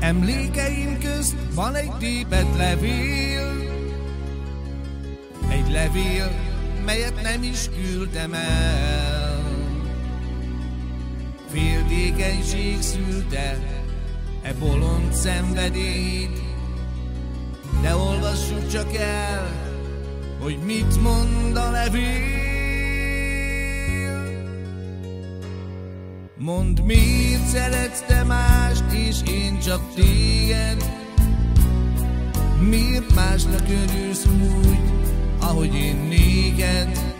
Emlékeim közt van egy tépett levél, egy levél, melyet nem is küldtem el. Féltékenység szülte e bolond szenvedélyt, de olvassuk csak el, hogy mit mond a levél. Mondd, miért szeretsz te mást, és én csak téged? Miért másnak örülsz úgy, ahogy én néked?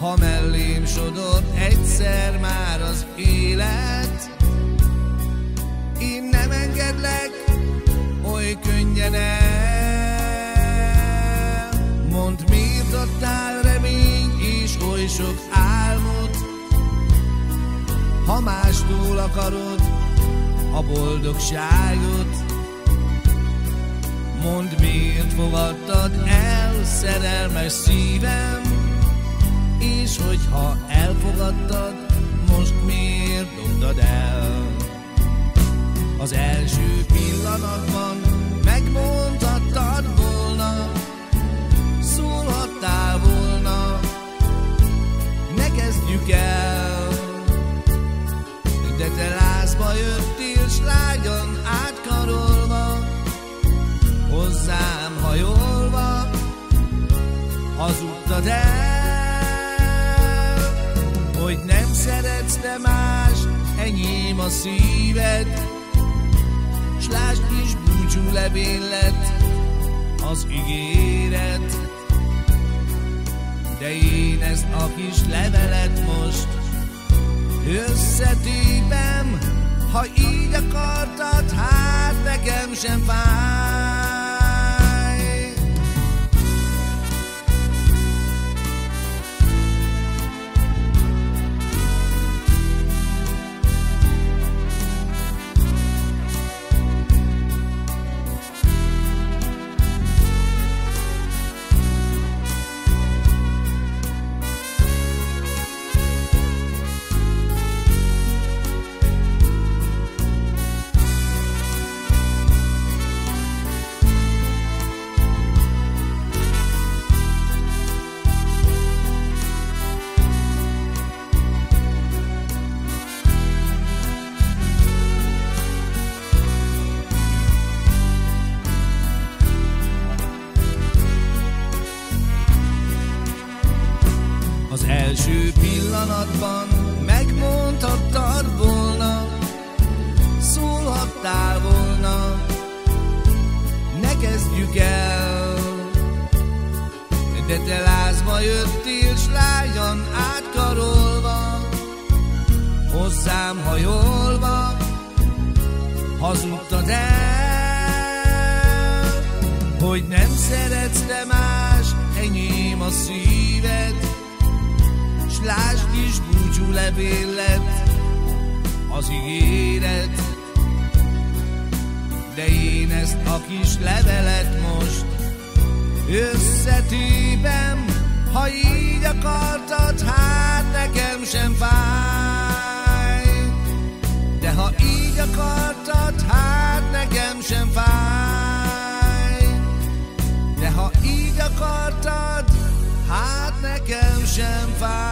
Ha mellém sodor egyszer már az élet, én nem engedlek oly könnyen el. Mondd, miért adtál reményt és oly sok álmot, ha mástól akarod a boldogságot. Mondd, miért fogadtad el szerelmes szívem, és hogyha elfogadtad, most miért dobtad el? Az első pillanatban megmondhattad volna, szólhattál volna, ne kezdjük el. De te lázba jöttél, s lágyan átkarolva, hozzám hajolva, hazudtad el, hogy nem szeretsz te más, enyém a szíved, s lásd, kis búcsú levél lett az ígéret. De én ezt a kis levelet most összetépem, ha így akartad, hát nekem sem fáj. Az első pillanatban megmondhattad volna, szólhattál volna, ne kezdjük el. De te lázba jöttél, s lágyan átkarolva, hozzám hajolva, hazudtad el, hogy nem szeretsz te más, enyém a szíved, s lásd, kis búcsú levél lett az ígéret. De én ezt a kis levelet most összetépem, ha így akartad, hát nekem sem fáj. De ha így akartad, hát nekem sem fáj. De ha így akartad, hát nekem sem fáj.